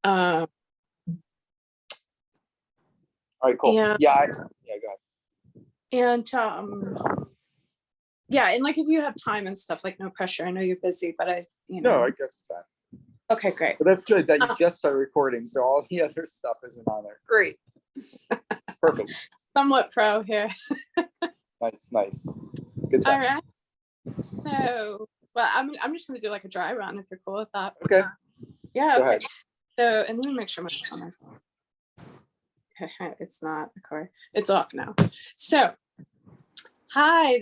Uh, All right, cool. and, Yeah, go ahead. And yeah, and like if you have time and stuff, like no pressure. I know you're busy, but No, I got some time. Okay, great. But that's good that you just started recording, so all the other stuff isn't on there. Great. Perfect. Somewhat pro here. Nice. Good time. All right. So, well, I'm just gonna do like a dry run if you're cool with that. Okay. Yeah. Go Okay. ahead. So, and let me make sure my phone is. It's not recording. It's off now. So, hi,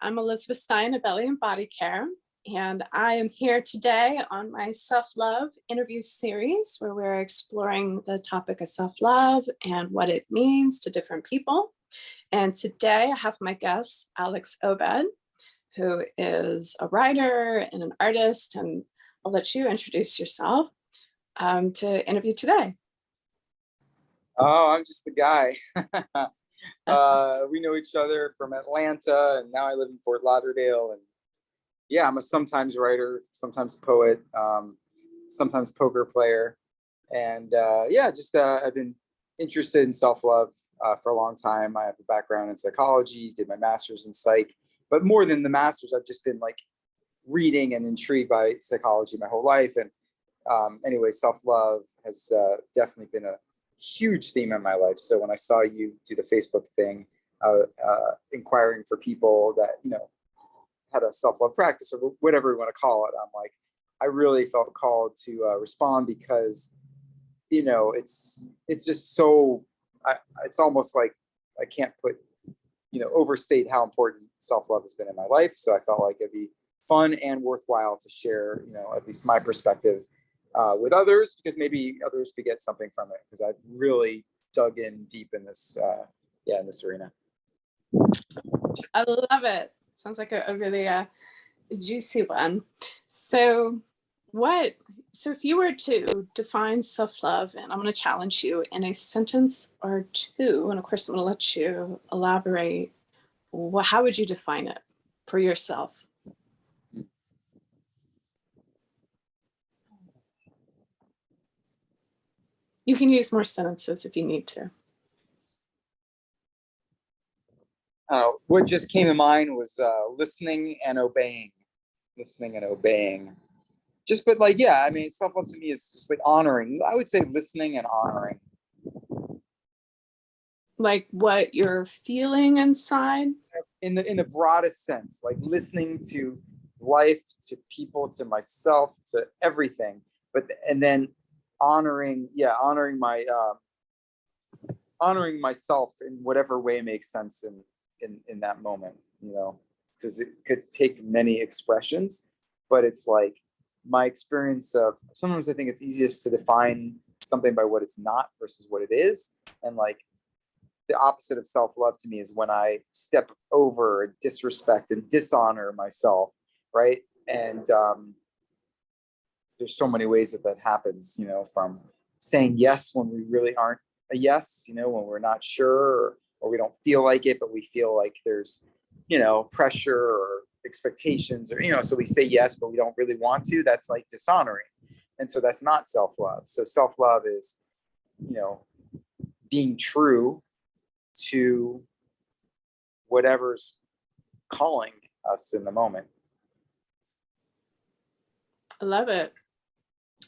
I'm Elizabeth Stein of Belly and Body Care, and I am here today on my self-love interview series where we're exploring the topic of self-love and what it means to different people. And today I have my guest, Alex Obed, who is a writer and an artist, and I'll let you introduce yourself to interview today. Oh, I'm just the guy. We know each other from Atlanta, and now I live in Fort Lauderdale. And yeah, I'm a sometimes writer, sometimes poet, sometimes poker player. And I've been interested in self-love for a long time. I have a background in psychology, did my master's in psych. But more than the master's, I've just been like reading and intrigued by psychology my whole life. And anyway, self-love has definitely been a huge theme in my life. So when I saw you do the Facebook thing, inquiring for people that, had a self-love practice or whatever you want to call it, I'm like, I really felt called to respond because, it's just so, it's almost like I can't overstate how important self-love has been in my life. So I felt like it'd be fun and worthwhile to share, at least my perspective with others, because maybe others could get something from it, because I've really dug in deep in this, in this arena. I love it. Sounds like a really juicy one. So if you were to define self-love, and I'm going to challenge you in a sentence or two, and of course I'm going to let you elaborate, how would you define it for yourself? You can use more sentences if you need to. What just came to mind was listening and obeying. Self-love to me is just like honoring. I would say listening and honoring. Like what you're feeling inside? In the broadest sense, like listening to life, to people, to myself, to everything. And then honoring myself in whatever way makes sense in that moment, because it could take many expressions, but it's like my experience of sometimes I think it's easiest to define something by what it's not versus what it is. And like the opposite of self-love to me is when I step over, disrespect, and dishonor myself, right? And there's so many ways that happens, from saying yes when we really aren't a yes, when we're not sure, or we don't feel like it, but we feel like there's, pressure or expectations, or, so we say yes, but we don't really want to. That's like dishonoring. And so that's not self-love. So self-love is, being true to whatever's calling us in the moment. I love it.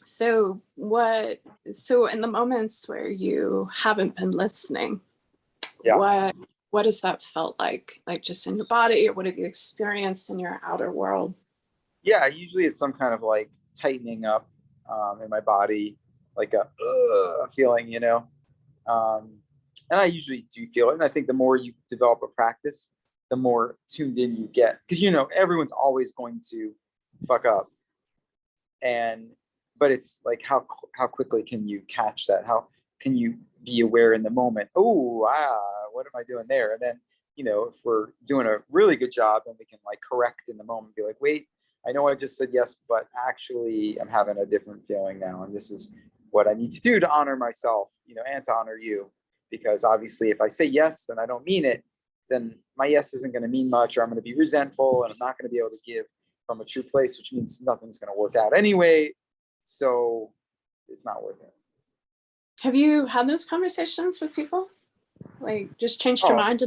So in the moments where you haven't been listening, what has that felt like just in your body, or what have you experienced in your outer world? Yeah, usually it's some kind of like tightening up in my body, like a feeling, and I usually do feel it. And I think the more you develop a practice, the more tuned in you get, because everyone's always going to fuck up. But it's like how quickly can you catch that? How can you be aware in the moment? What am I doing there? And then, if we're doing a really good job, then we can like correct in the moment, be like, wait, I know I just said yes, but actually I'm having a different feeling now. And this is what I need to do to honor myself, and to honor you. Because obviously if I say yes and I don't mean it, then my yes isn't going to mean much, or I'm going to be resentful, and I'm not going to be able to give from a true place, which means nothing's going to work out anyway. So it's not worth it. Have you had those conversations with people? Like just changed your Oh, mind?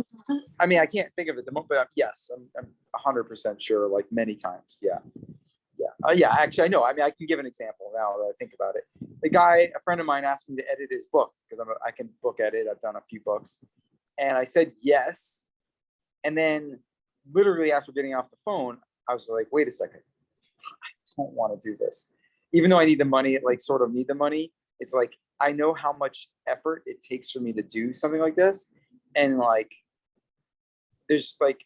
I mean, I can't think of it the moment, but yes, I'm 100% sure, like many times. Yeah. Yeah. Yeah. Actually, I know. I mean, I can give an example now that I think about it. A friend of mine asked me to edit his book because I can book edit. I've done a few books. And I said yes. And then literally after getting off the phone, I was like, wait a second. I don't want to do this. Even though I need the money, like sort of need the money, it's like, I know how much effort it takes for me to do something like this. And like, there's like,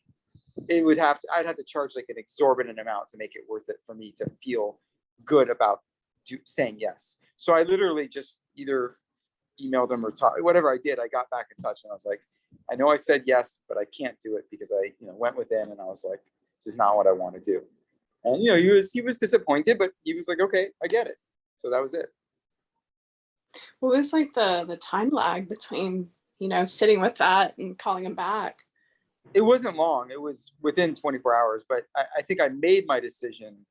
I'd have to charge like an exorbitant amount to make it worth it for me to feel good about saying yes. So I literally just either emailed them or whatever I did. I got back in touch and I was like, I know I said yes, but I can't do it because I, went within and I was like, this is not what I want to do. And he was disappointed, but he was like, okay, I get it. So that was it. What was like the time lag between, sitting with that and calling him back? It wasn't long. It was within 24 hours, but I think I made my decision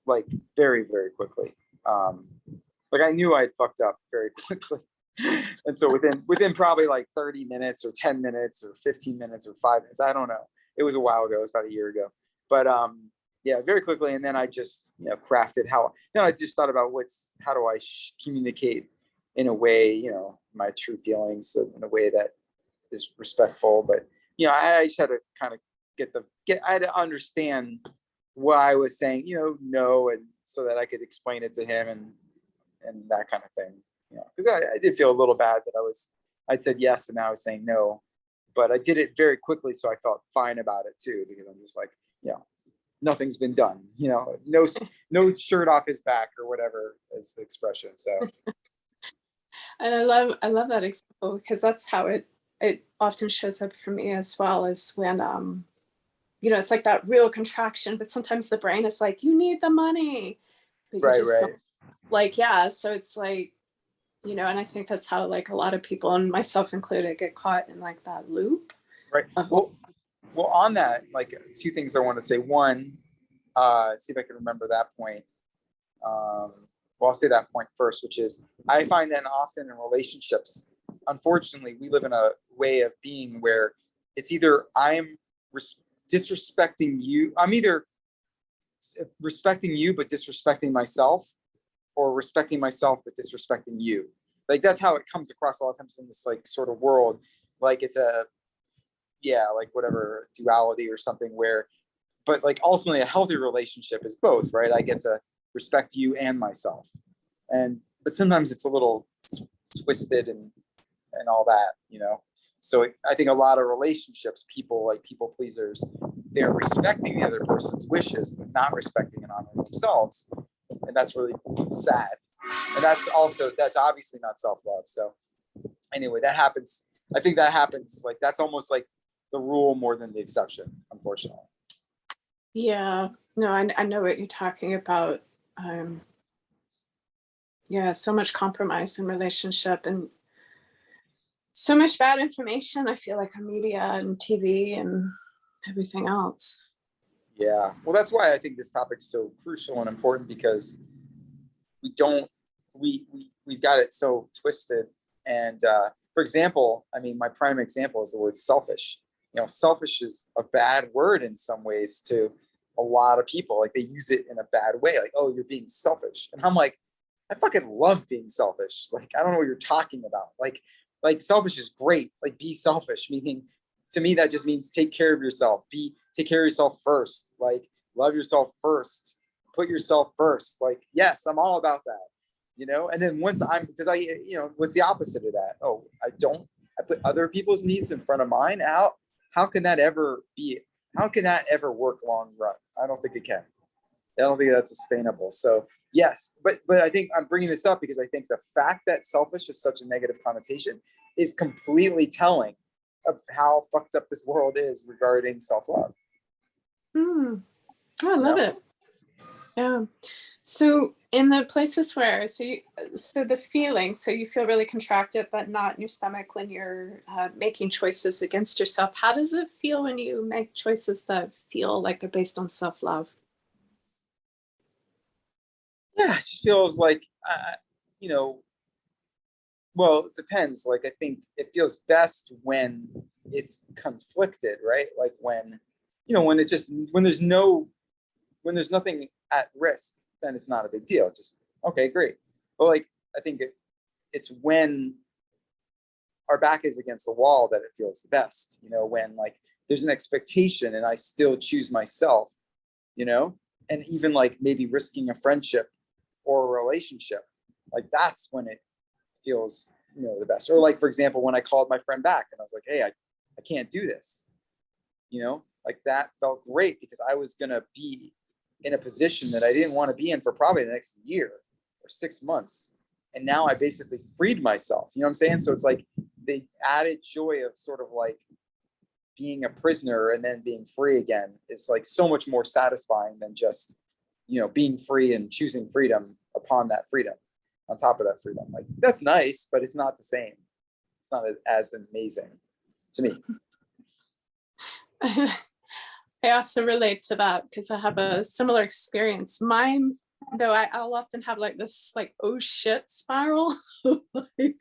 like very, very quickly. Like I knew I'd fucked up very quickly. And so within probably like 30 minutes or 10 minutes or 15 minutes or 5 minutes, I don't know. It was a while ago. It was about a year ago. But yeah, very quickly. And then I just, crafted I just thought about how do I communicate in a way, my true feelings in a way that is respectful. But, I just had to kind of I had to understand what I was saying, no, and so that I could explain it to him and that kind of thing. Because I did feel a little bad that I'd said yes and now I was saying no, but I did it very quickly, so I felt fine about it too, because I'm just like, nothing's been done, no shirt off his back or whatever is the expression. So And I love that example because that's how it often shows up for me as well, as when it's like that real contraction, but sometimes the brain is like, you need the money, but you just don't, like, yeah. So it's like, and I think that's how like a lot of people, and myself included, get caught in like that loop. Right. Well, on that, like two things I want to say. One, see if I can remember that point. I'll say that point first, which is I find that often in relationships, unfortunately, we live in a way of being where it's either I'm disrespecting you, I'm either respecting you but disrespecting myself, or respecting myself but disrespecting you. Like that's how it comes across a lot of times in this like sort of world. Like it's like whatever duality or something where, but like ultimately a healthy relationship is both, right? I get to respect you and myself, but sometimes it's a little twisted and all that, so I think a lot of relationships, people pleasers, they're respecting the other person's wishes but not respecting and honoring themselves, and that's really sad. And that's obviously not self-love. So anyway, that happens. I think that happens, like that's almost like the rule more than the exception, unfortunately. Yeah, no, I know what you're talking about. So much compromise in relationship and so much bad information, I feel like, on media and TV and everything else. Yeah, well, that's why I think this topic's so crucial and important, because we've got it so twisted. And for example, I mean, my prime example is the word selfish. Selfish is a bad word in some ways to a lot of people. Like they use it in a bad way, like, oh, you're being selfish. And I'm like, I fucking love being selfish. Like, I don't know what you're talking about. Like selfish is great. Like, be selfish, meaning to me that just means take care of yourself. Take care of yourself first. Like, love yourself first. Put yourself first. Like, yes, I'm all about that. And then what's the opposite of that? Oh, I put other people's needs in front of mine. How can that ever work long run? I don't think it can. I don't think that's sustainable. So yes, but I think I'm bringing this up because I think the fact that selfish is such a negative connotation is completely telling of how fucked up this world is regarding self-love. I love it. Yeah. So in the places where, the feeling, so you feel really contracted, but not in your stomach when you're making choices against yourself. How does it feel when you make choices that feel like they're based on self-love? Yeah, it just feels like, Well, it depends. Like, I think it feels best when it's conflicted, right? Like when, when it just, when there's nothing at risk, then it's not a big deal. Just, okay, great. But like, I think it's when our back is against the wall that it feels the best, when like there's an expectation and I still choose myself, and even like maybe risking a friendship or a relationship, like that's when it feels, the best. Or like, for example, when I called my friend back and I was like, hey, I can't do this, like that felt great because I was going to be in a position that I didn't want to be in for probably the next year or 6 months. And now I basically freed myself, you know what I'm saying? So it's like the added joy of sort of like being a prisoner and then being free again is like so much more satisfying than just, being free and choosing freedom upon that freedom, on top of that freedom. Like that's nice, but it's not the same. It's not as amazing to me. I also relate to that because I have a similar experience. Mine, though, I'll often have like this like oh shit spiral, like,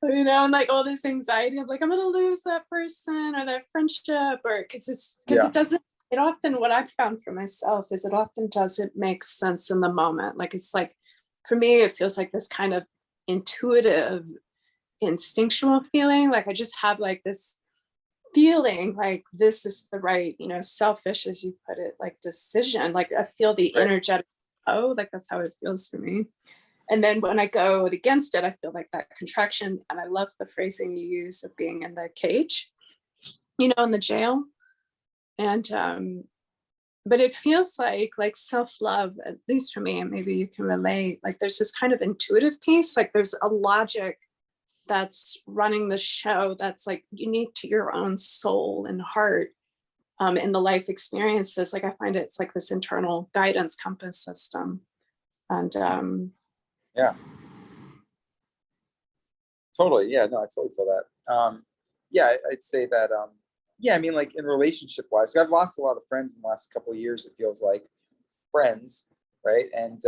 and like all this anxiety of like I'm gonna lose that person or that friendship, or because it doesn't. It often, what I've found for myself is it often doesn't make sense in the moment. Like it's like for me, it feels like this kind of intuitive, instinctual feeling. Like I just have like this feeling like this is the right, selfish, as you put it, like decision. Like I feel the Right. energetic, like that's how it feels for me. And then when I go against it, I feel like that contraction. And I love the phrasing you use of being in the cage, in the jail. And but it feels like self-love, at least for me, and maybe you can relate, like there's this kind of intuitive piece, like there's a logic that's running the show that's like unique to your own soul and heart, in the life experiences. Like I find it's like this internal guidance compass system. And Yeah, totally. Yeah, no, I totally feel that. Yeah, I'd say that, yeah, I mean, like in relationship wise, I've lost a lot of friends in the last couple of years. It feels like friends, right? And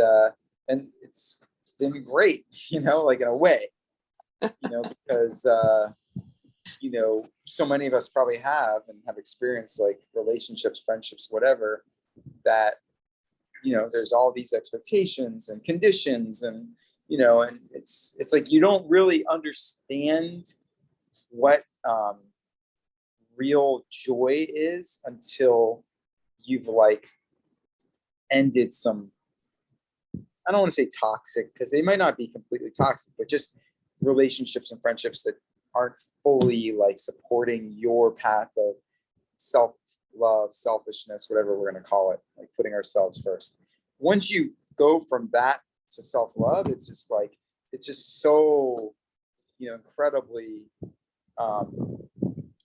it's been great, like in a way, because, so many of us probably have and have experienced like relationships, friendships, whatever, that, there's all these expectations and conditions and it's like you don't really understand what real joy is until you've like ended some, I don't want to say toxic because they might not be completely toxic, but just relationships and friendships that aren't fully like supporting your path of self love, selfishness, whatever we're going to call it, like putting ourselves first. Once you go from that to self love, it's just so, incredibly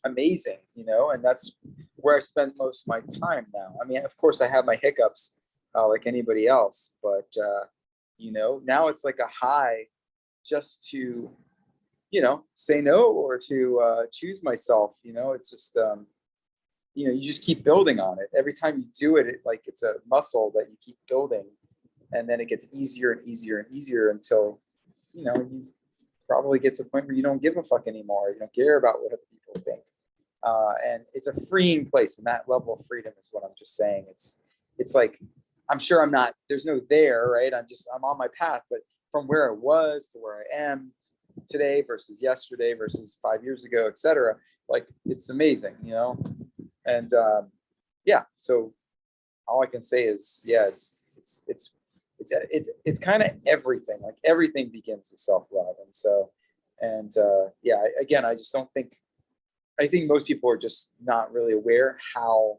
amazing, and that's where I spend most of my time now. I mean, of course, I have my hiccups like anybody else, but now it's like a high just to, say no or to choose myself. It's just you just keep building on it. Every time you do it, like it's a muscle that you keep building, and then it gets easier and easier and easier until you probably get to a point where you don't give a fuck anymore. You don't care about what other people think. And it's a freeing place, and that level of freedom is what I'm just saying. It's like, I'm sure I'm not, there's no there, right? I'm on my path, but from where I was to where I am today versus yesterday versus 5 years ago, etc. Like it's amazing, and yeah, so all I can say is, yeah, it's kind of everything. Like everything begins with self-love, and so, and yeah, again, I just don't think. I think most people are just not really aware how,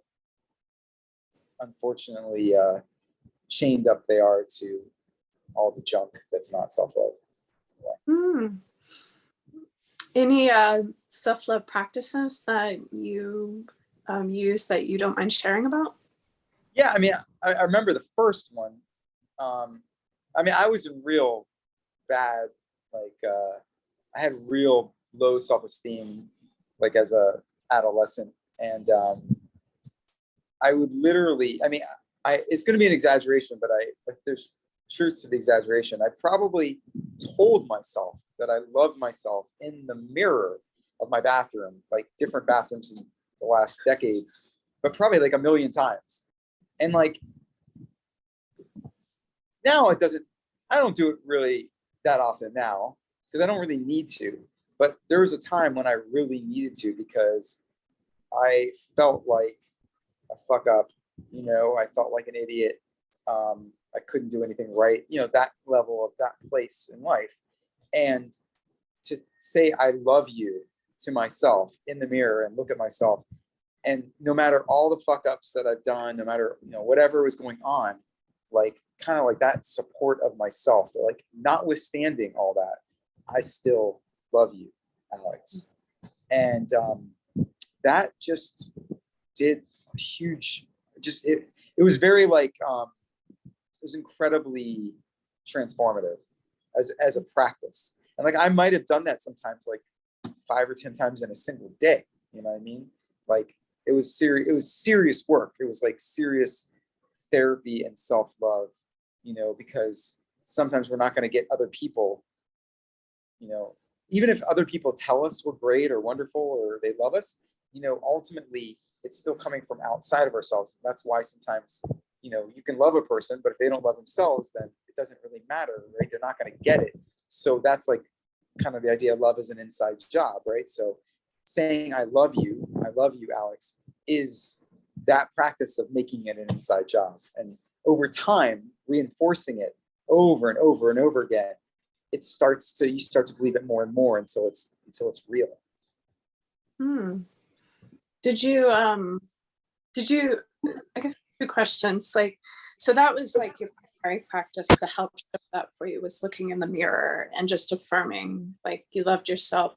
unfortunately, chained up they are to all the junk that's not self-love. Any self-love practices that you use that you don't mind sharing about? Yeah, I mean, I remember the first one. I mean, I was in real bad, like I had real low self-esteem, like as a adolescent, and I would literally, I mean, it's going to be an exaggeration, but there's truth to the exaggeration. I probably told myself that I loved myself in the mirror of my bathroom, like different bathrooms in the last decades, but probably like a million times. And like now I don't do it really that often now because I don't really need to. But there was a time when I really needed to because I felt like a fuck up, I felt like an idiot. I couldn't do anything right, that level of that place in life. And to say I love you to myself in the mirror and look at myself, and no matter all the fuck ups that I've done, no matter whatever was going on, like kind of like that support of myself, like notwithstanding all that, I still love you, Alex. And that just did a huge, it was very like it was incredibly transformative as a practice. And like I might have done that sometimes like 5 or 10 times in a single day. You know what I mean? Like it was serious work. It was like serious therapy and self-love, because sometimes we're not going to get other people, even if other people tell us we're great or wonderful or they love us, ultimately it's still coming from outside of ourselves. And that's why sometimes, you can love a person, but if they don't love themselves, then it doesn't really matter, right? They're not going to get it. So that's like kind of the idea of love is an inside job, right? So saying I love you, Alex, is that practice of making it an inside job. And over time, reinforcing it over and over and over again, you start to believe it more and more until it's real. Did you, I guess 2 questions, like, so that was like your primary practice to help show that for you, was looking in the mirror and just affirming like you loved yourself.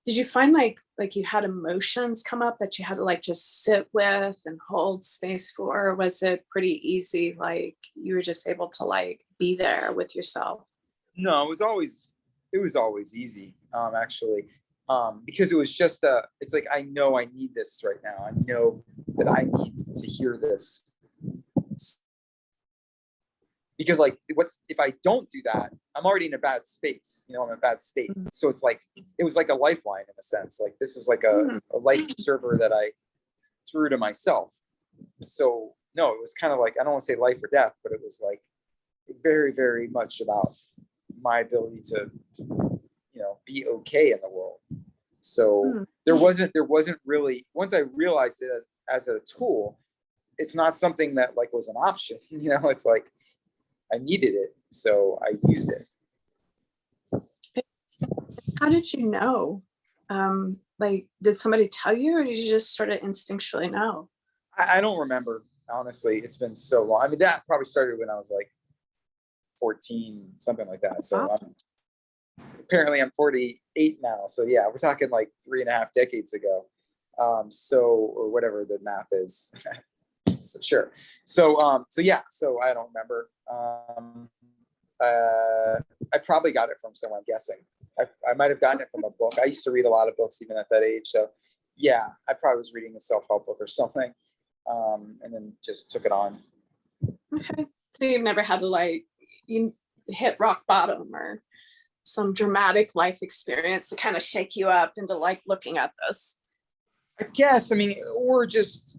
Did you find like you had emotions come up that you had to like just sit with and hold space for, or was it pretty easy, like you were just able to like be there with yourself? No, it was always easy, actually, because it was just it's like, I know I need this right now. I know that I need to hear this. Because like, if I don't do that, I'm already in a bad space, I'm in a bad state. So it's like, it was like a lifeline in a sense. Like this was like a life server that I threw to myself. So no, it was kind of like, I don't want to say life or death, but it was like very, very much about my ability to be okay in the world. So there wasn't really, once I realized it as a tool, it's not something that like was an option. It's like I needed it, so I used it. How did you know? Like, did somebody tell you, or did you just sort of instinctually know? I don't remember, honestly. It's been so long. I mean, that probably started when I was like 14, something like that. So apparently I'm 48 now. So yeah, we're talking like 3.5 decades ago. Or whatever the math is. So, sure. So yeah, so I don't remember. I probably got it from someone, I'm guessing. I might have gotten it from a book. I used to read a lot of books even at that age. So yeah, I probably was reading a self-help book or something, and then just took it on. Okay. So you've never had to like, you hit rock bottom or some dramatic life experience to kind of shake you up into like looking at this? I guess, I mean, or just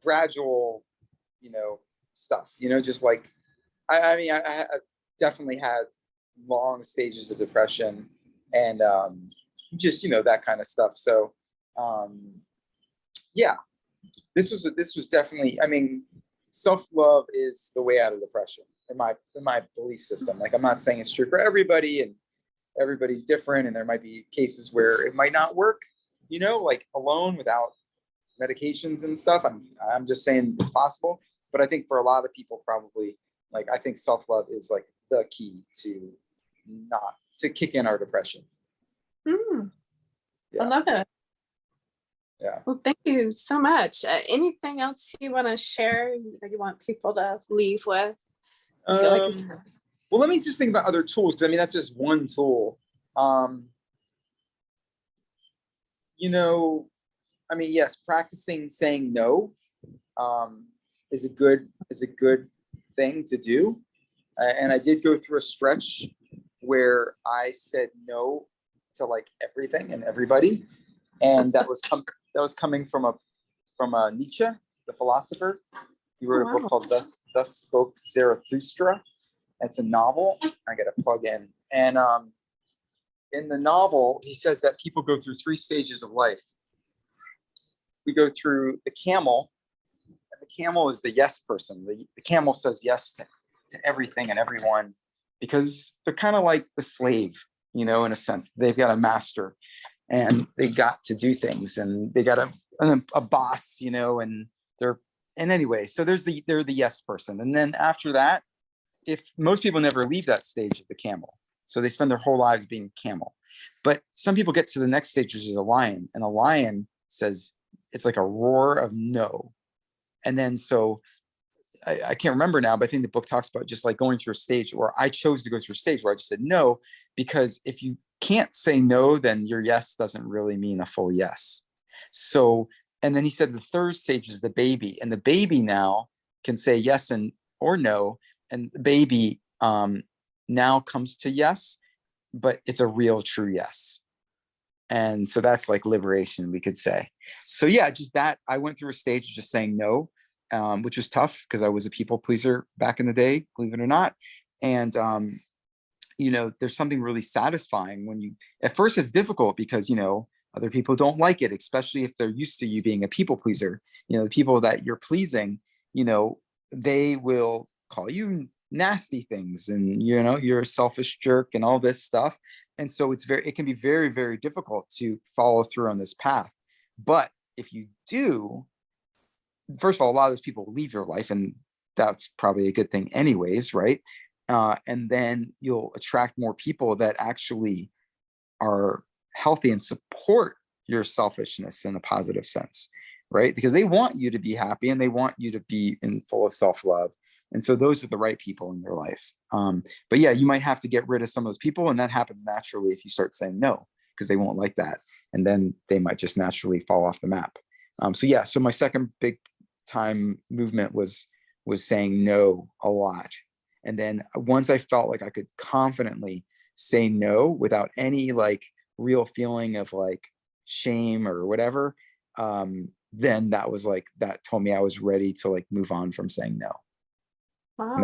gradual, stuff, just like, I mean, I definitely had long stages of depression and just, that kind of stuff. So yeah, this was definitely, I mean, self-love is the way out of depression in my belief system. Like, I'm not saying it's true for everybody, and everybody's different, and there might be cases where it might not work, like alone without medications and stuff. I'm just saying it's possible, but I think for a lot of people, probably, like, I think self-love is like the key to kick in our depression. Yeah. I love it. Yeah. Well, thank you so much. Anything else you want to share that you want people to leave with? I feel like well, let me just think about other tools, because I mean, that's just one tool. I mean, yes, practicing saying no is a good thing to do. And I did go through a stretch where I said no to like everything and everybody. And that was coming from Nietzsche, the philosopher. He wrote a book called Thus Spoke Zarathustra. It's a novel. I got to plug in. And in the novel, he says that people go through 3 stages of life. We go through the camel, and the camel is the yes person. The camel says yes to everything and everyone because they're kind of like the slave, in a sense. They've got a master and they got to do things, and they got a boss, and anyway, so they're the yes person. And then after that, if most people never leave that stage of the camel, so they spend their whole lives being camel. But some people get to the next stage, which is a lion, and a lion says it's like a roar of no. And then so I can't remember now, but I think the book talks about just like going through a stage where I chose to go through a stage where I just said no, because if you can't say no, then your yes doesn't really mean a full yes. So, and then he said the third stage is the baby, and the baby now can say yes or no, and the baby now comes to yes, but it's a real true yes. And so that's like liberation, we could say. So yeah, just that I went through a stage of just saying no, which was tough because I was a people pleaser back in the day, believe it or not. And there's something really satisfying when at first it's difficult because other people don't like it, especially if they're used to you being a people pleaser. The people that you're pleasing, they will call you nasty things, and you're a selfish jerk and all this stuff. And so it can be very, very difficult to follow through on this path. But if you do, first of all, a lot of those people leave your life, and that's probably a good thing anyways, right? And then you'll attract more people that actually are healthy and support your selfishness in a positive sense, right? Because they want you to be happy and they want you to be full of self-love. And so those are the right people in your life. But yeah, you might have to get rid of some of those people, and that happens naturally if you start saying no, because they won't like that. And then they might just naturally fall off the map. So my second big time movement was saying no a lot. And then once I felt like I could confidently say no without any like real feeling of like shame or whatever, then that told me I was ready to like move on from saying no. Wow. And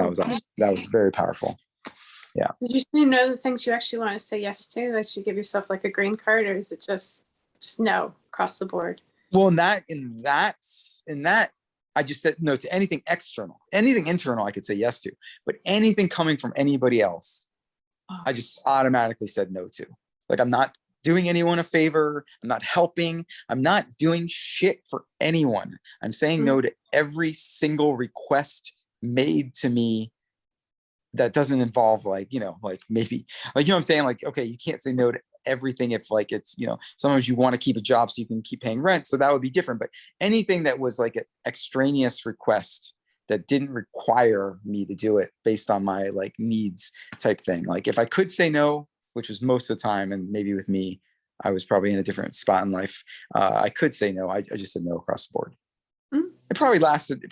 that was very powerful. Yeah. Did you say no to the things you actually want to say yes to? Like you give yourself like a green card, or is it just no across the board? Well, in that, I just said no to anything external. Anything internal I could say yes to, but anything coming from anybody else, I just automatically said no to. Like, I'm not doing anyone a favor. I'm not helping. I'm not doing shit for anyone. I'm saying no to every single request made to me that doesn't involve like maybe like, I'm saying, like, okay, you can't say no to everything if like it's sometimes you want to keep a job so you can keep paying rent, so that would be different. But anything that was like an extraneous request that didn't require me to do it based on my like needs type thing, like if I could say no, which was most of the time, and maybe with me I was probably in a different spot in life, I could say no. I just said no across the board. It probably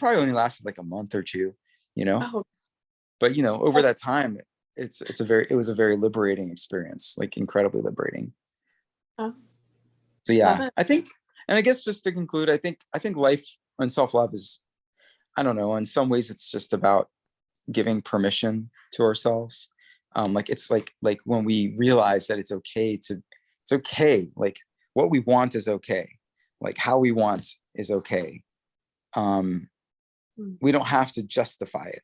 only lasted like a month or two, but over that time it was a very liberating experience, like incredibly liberating. So yeah, I think, and I guess just to conclude, I think life and self-love is, I don't know, in some ways it's just about giving permission to ourselves. Like it's like when we realize that it's okay, like what we want is okay, like how we want is okay. We don't have to justify it,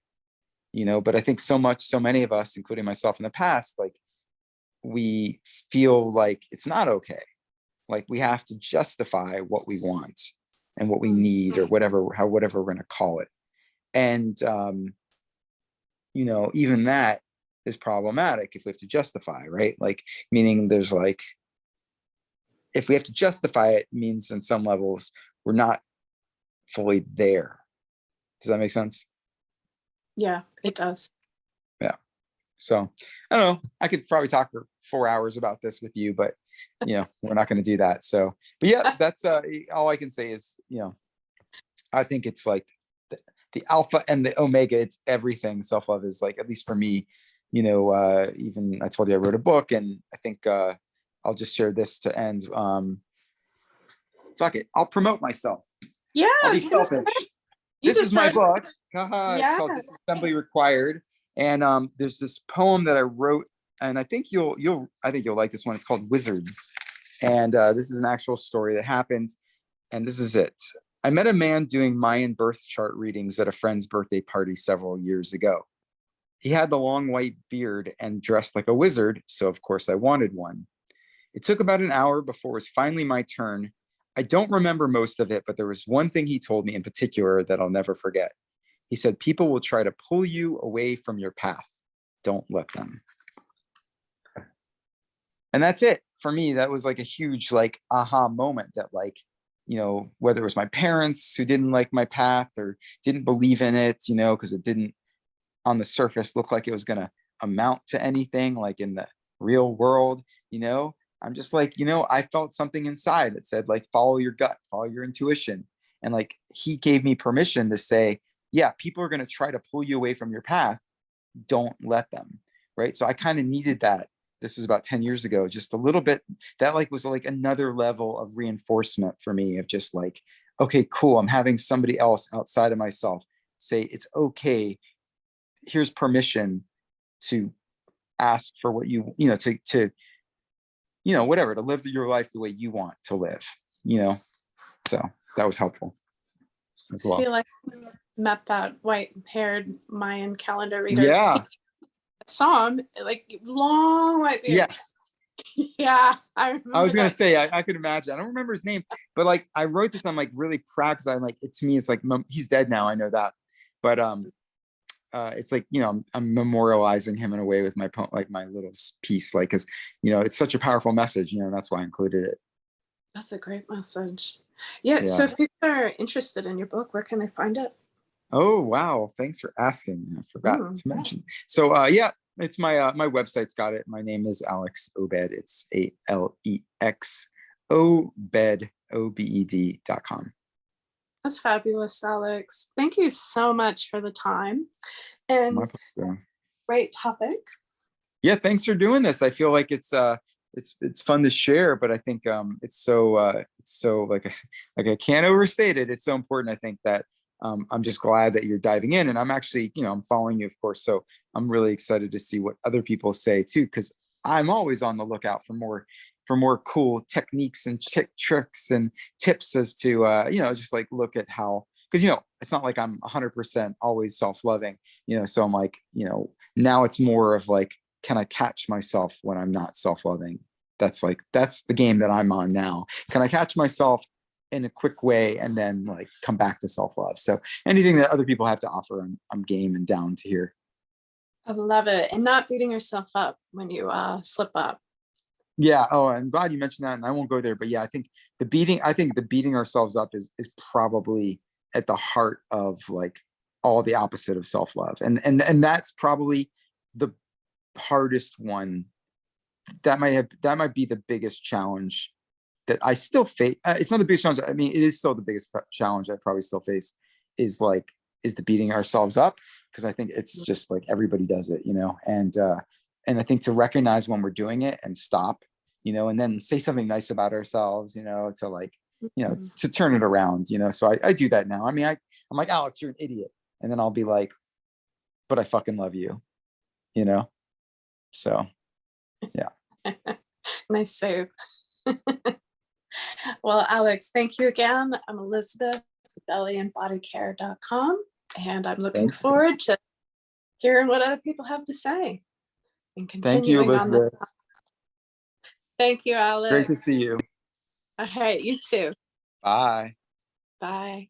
but I think so many of us, including myself in the past, like we feel like it's not okay. Like we have to justify what we want and what we need, or whatever we're going to call it. And, even that is problematic if we have to justify, right? Like, meaning there's like, if we have to justify it, means in some levels we're not fully there. Does that make sense? Yeah, it does. Yeah. So I don't know, I could probably talk for 4 hours about this with you, but we're not going to do that. So, but yeah, that's all I can say is, I think it's like the alpha and the omega. It's everything. Self-love is like, at least for me, even I told you I wrote a book, and I think I'll just share this to end. Fuck it, I'll promote myself. Yeah, I'll be selfish. You This is just my wrote. book. Haha, it's Yeah. called Disassembly Required. And there's this poem that I wrote, and I think you'll like this one. It's called Wizards. And this is an actual story that happened. And this is it. I met a man doing Mayan birth chart readings at a friend's birthday party several years ago. He had the long white beard and dressed like a wizard, so of course I wanted one. It took about an hour before it was finally my turn. I don't remember most of it, but there was one thing he told me in particular that I'll never forget. He said, people will try to pull you away from your path. Don't let them. And that's it. For me, that was like a huge like aha moment that like, whether it was my parents who didn't like my path or didn't believe in it, because it didn't on the surface look like it was going to amount to anything like in the real world, I'm just like, I felt something inside that said like, follow your gut, follow your intuition. And like, he gave me permission to say, yeah, people are going to try to pull you away from your path. Don't let them. Right. So I kind of needed that. This was about 10 years ago, just a little bit. That like was like another level of reinforcement for me of just like, okay, cool. I'm having somebody else outside of myself say it's okay. Here's permission to ask for what to whatever, to live your life the way you want to live, so that was helpful as well. I feel like I met that white-haired Mayan calendar reader. Yeah. Saw him, like long white beard. Yes. Yeah, I was gonna say I could imagine. I don't remember his name, but like I wrote this. I'm like really proud because I'm like to me it's like he's dead now. I know that, but it's like I'm memorializing him in a way with my my little piece, like because it's such a powerful message. That's why I included it. That's a great message. Yeah. So if people are interested in your book, where can they find it? Oh wow! Thanks for asking. I forgot to mention. So yeah, it's my my website's got it. My name is Alex Obed. It's ALEX Obed OBED.com. That's fabulous, Alex. Thank you so much for the time and great topic. Yeah, thanks for doing this. I feel like it's fun to share, but I think it's so like I can't overstate it. It's so important. I think that I'm just glad that you're diving in, and I'm actually I'm following you, of course. So I'm really excited to see what other people say too, because I'm always on the lookout for more cool techniques and tricks and tips as to just like look at how, because it's not like I'm 100% always self-loving, so I'm like now it's more of like, can I catch myself when I'm not self-loving? That's the game that I'm on now. Can I catch myself in a quick way and then like come back to self-love? So anything that other people have to offer, I'm game and down to hear. I love it. And not beating yourself up when you slip up. Yeah. Oh, I'm glad you mentioned that, and I won't go there, but yeah, I think the beating ourselves up is probably at the heart of like all the opposite of self-love. And that's probably the hardest one. That might be the biggest challenge that I still face. It's not the biggest challenge. I mean, it is still the biggest challenge I probably still face is the beating ourselves up, because I think it's just like everybody does it, and I think to recognize when we're doing it and stop, and then say something nice about ourselves, to like, to turn it around, so I do that now. I mean, I'm like, Alex, you're an idiot. And then I'll be like, but I fucking love you, so yeah. Nice save. Well, Alex, thank you again. I'm Elizabeth, bellyandbodycare.com, and I'm looking forward to hearing what other people have to say and continuing. Thank you, Elizabeth. Thank you, Alex. Great to see you. All right, you too. Bye. Bye.